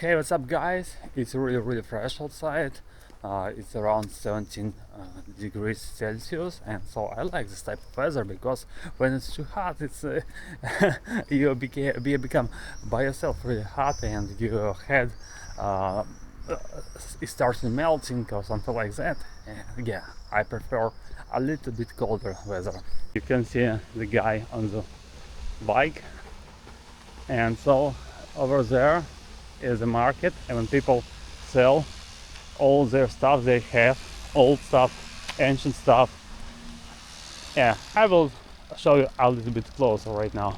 Hey, what's up, guys? It's really fresh outside. It's around 17 degrees Celsius, and so I like this type of weather because when it's too hot, it's become by yourself really hot, and your head uh, is starting melting or something like that. And yeah, I prefer a little bit colder weather. You can see the guy on the bike, and so over there is a market, and when people sell all their stuff they have, old stuff, ancient stuff. Yeah, I will show you a little bit closer right now.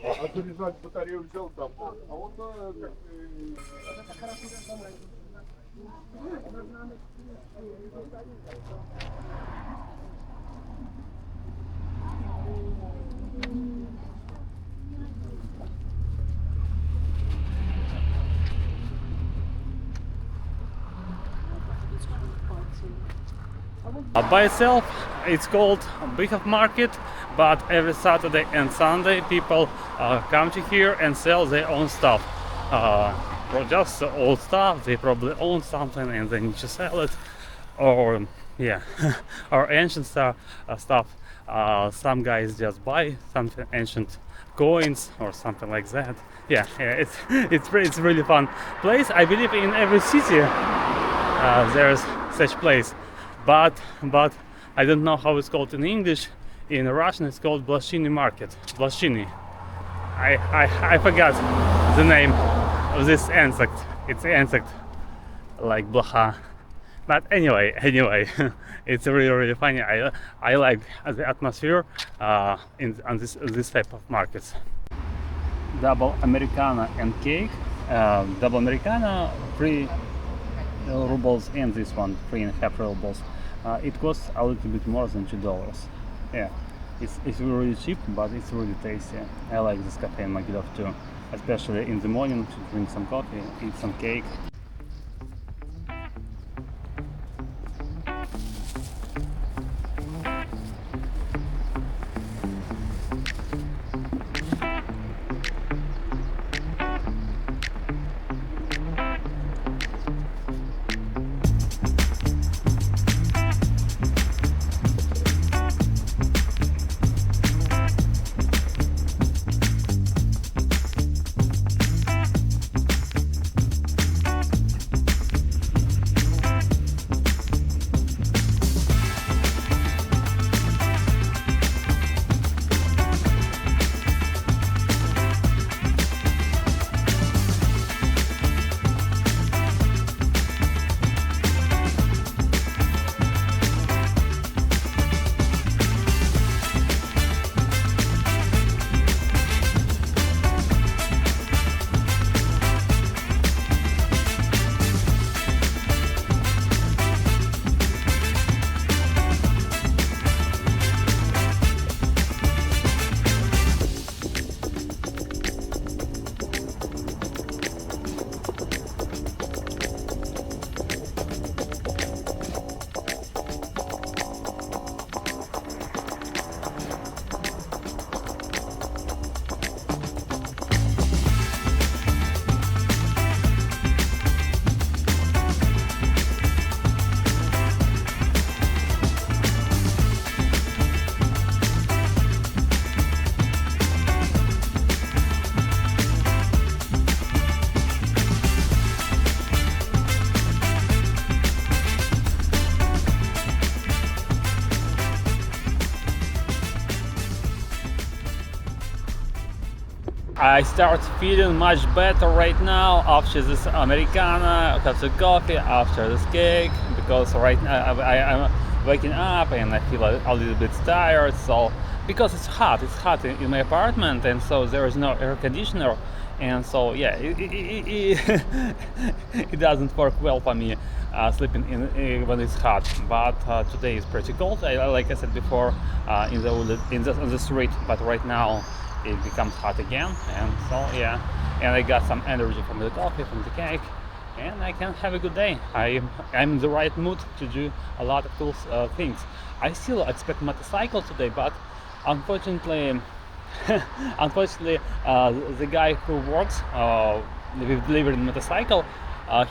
А заряжать батарею взял там, а он как By itself, it's called Bihov Market, but every Saturday and Sunday people come to here and sell their own stuff. Or just old stuff, they probably own something and they need to sell it, or yeah, or ancient stuff. Some guys just buy something ancient coins or something like that. Yeah, it's really fun place. I believe in every city there's such place, but I don't know how it's called in English. In Russian it's called Blashiny Market. Blashiny. I forgot the name of this insect. It's an insect like blaha. But anyway, it's really funny. I like the atmosphere on this type of markets. Double Americano and cake. Double Americano, 3 rubles, and this one 3.5 rubles. It costs a little bit more than $2. Yeah, it's really cheap, but it's really tasty. I like this cafe in Mogilev too, especially in the morning to drink some coffee, eat some cake. I start feeling much better right now after this Americano, after coffee, after this cake, because right now I'm waking up and I feel a little bit tired. So because it's hot in my apartment, and so there is no air conditioner, and so yeah, it doesn't work well for me sleeping in when it's hot. But today is pretty cold. Like I said before, on the street, but right now it becomes hot again, and so yeah, and I got some energy from the coffee, from the cake, and I can have a good day. I'm in the right mood to do a lot of cool things. I still expect motorcycle today, but unfortunately, the guy who works with delivering motorcycle,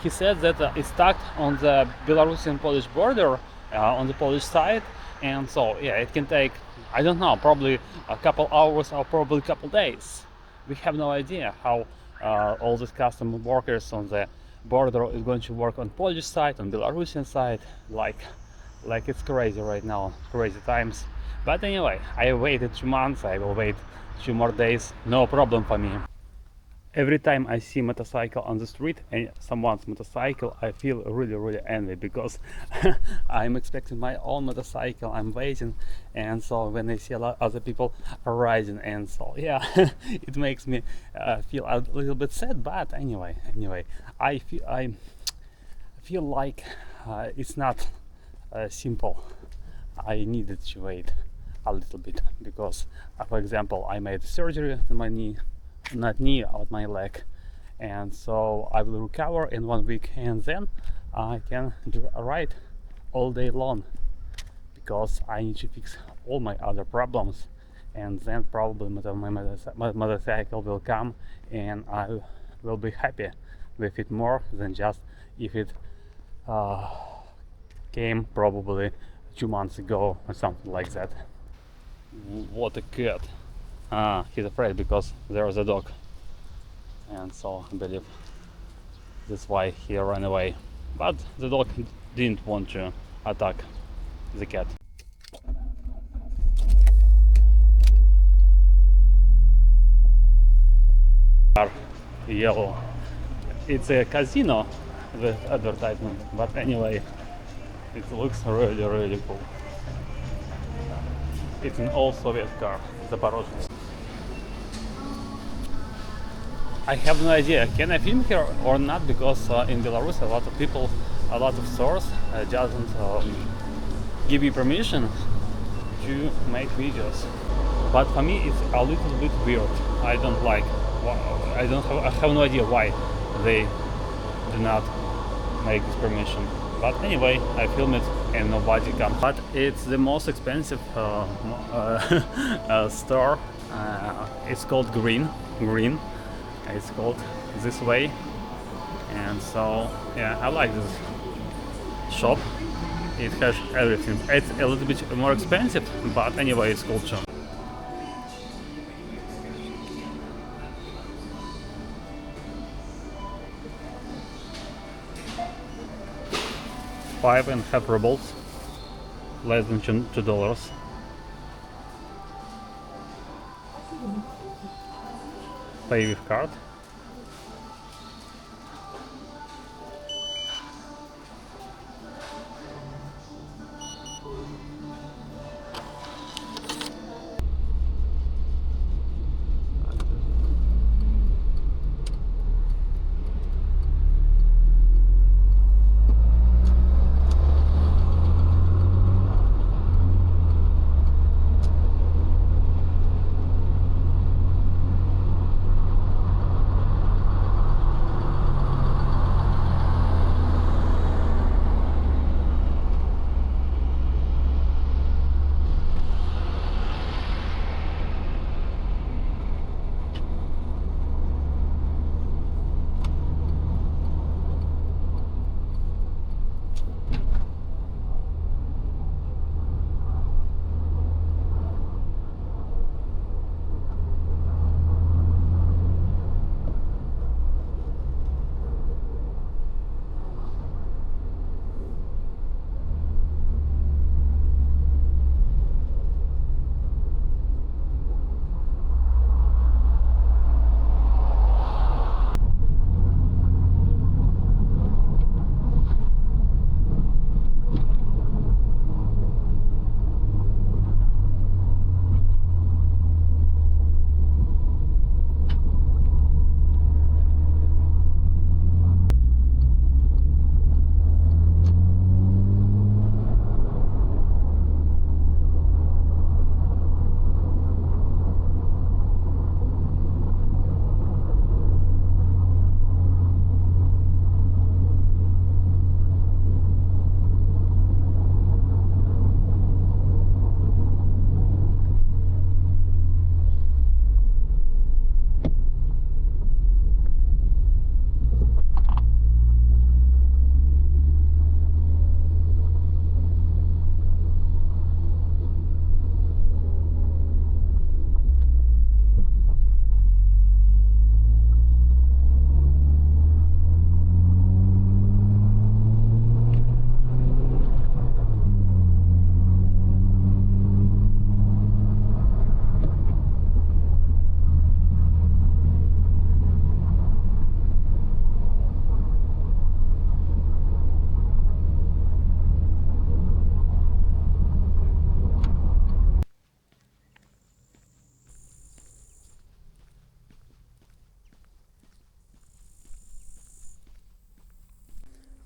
he said that it's stuck on the Belarusian Polish border, on the Polish side, and so yeah, it can take, I don't know, probably a couple hours or probably a couple days. We have no idea how all these custom workers on the border is going to work on Polish side, on Belarusian side, like it's crazy right now, crazy times. But anyway, I waited 2 months, I will wait 2 more days, no problem for me. Every time I see motorcycle on the street and someone's motorcycle, I feel really envy, because I'm expecting my own motorcycle, I'm waiting, and so when I see a lot other people are riding, and so yeah, it makes me feel a little bit sad. But anyway, I feel like it's not simple. I needed to wait a little bit, because for example, I made surgery on my knee, not knee, on my leg, and so I will recover in 1 week, and then I can ride all day long, because I need to fix all my other problems, and then probably my motorcycle will come, and I will be happy with it more than just if it came probably 2 months ago or something like that. What a cat! He's afraid because there is a dog, and so I believe that's why he ran away. But the dog didn't want to attack the cat. Yellow. It's a casino, the advertisement, but anyway, it looks really cool. It's an old Soviet car, Zaporozhets. I have no idea, can I film here or not, because in Belarus a lot of people, a lot of stores doesn't give you permission to make videos. But for me it's a little bit weird. I don't like, I have no idea why they do not make this permission. But anyway, I film it and nobody comes. But it's the most expensive store. It's called Green. It's called this way. And so yeah, I like this shop. It has everything. It's a little bit more expensive, but anyway, it's cool too. $5.5 rubles, less than $2. Pay with card.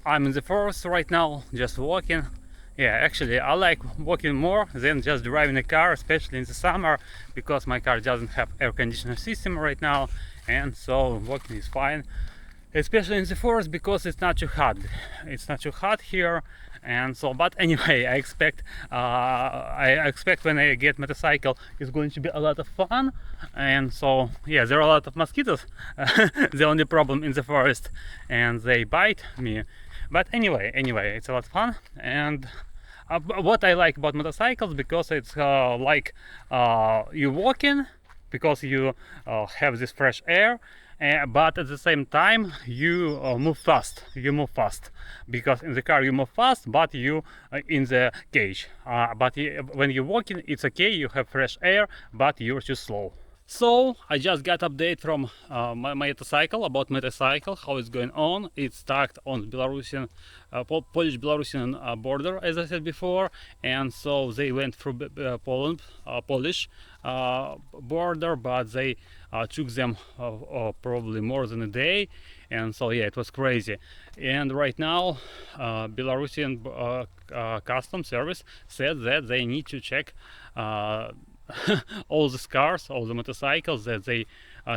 I'm in the forest right now, just walking. Yeah, actually, I like walking more than just driving a car, especially in the summer, because my car doesn't have air conditioner system right now, and so walking is fine. Especially in the forest because it's not too hot. It's not too hot here, and so. But anyway, I expect when I get motorcycle, it's going to be a lot of fun, and so yeah, there are a lot of mosquitoes. The only problem in the forest, and they bite me. But anyway, it's a lot of fun, and what I like about motorcycles because it's like you walking because you have this fresh air, but at the same time you move fast. You move fast because in the car you move fast, but you in the cage. When you're walking, it's okay. You have fresh air, but you're too slow. So I just got update from my motorcycle about motorcycle, how it's going on. It's stuck on Belarusian, Polish-Belarusian border, as I said before, and so they went through Poland, Polish border, but they took them probably more than a day, and so yeah, it was crazy. And right now, Belarusian custom service said that they need to check all the cars, all the motorcycles that they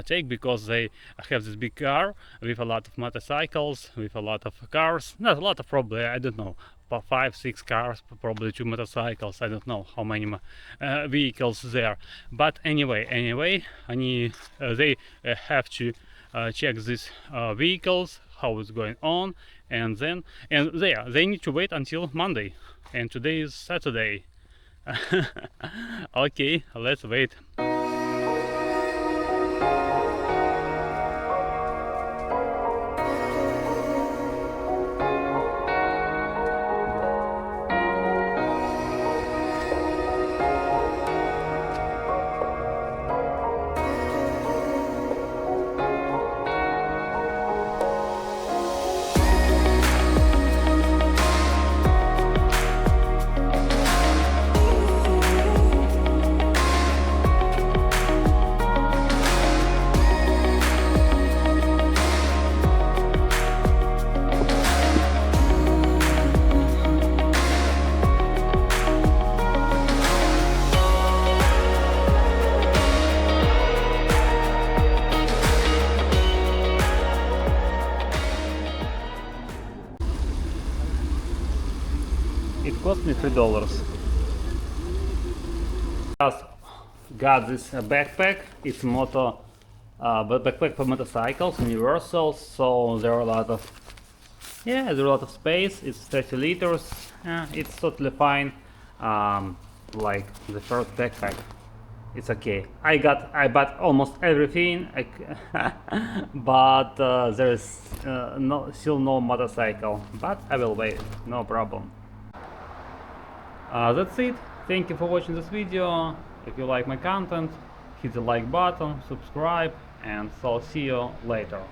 take, because they have this big car with a lot of motorcycles, with a lot of cars, not a lot of, probably, I don't know, 5-6 cars, probably 2 motorcycles, I don't know how many vehicles there. But anyway, they have to check these vehicles, how it's going on, and then they need to wait until Monday, and today is Saturday. Okay, let's wait. It cost me $3. Just got this backpack. It's backpack for motorcycles, universal. So there are a lot of space. It's 30 liters. It's totally fine. Like the first backpack, it's okay. I bought almost everything, but there is still no motorcycle. But I will wait, no problem. That's it. Thank you for watching this video. If you like my content, hit the like button, subscribe, and so I'll see you later.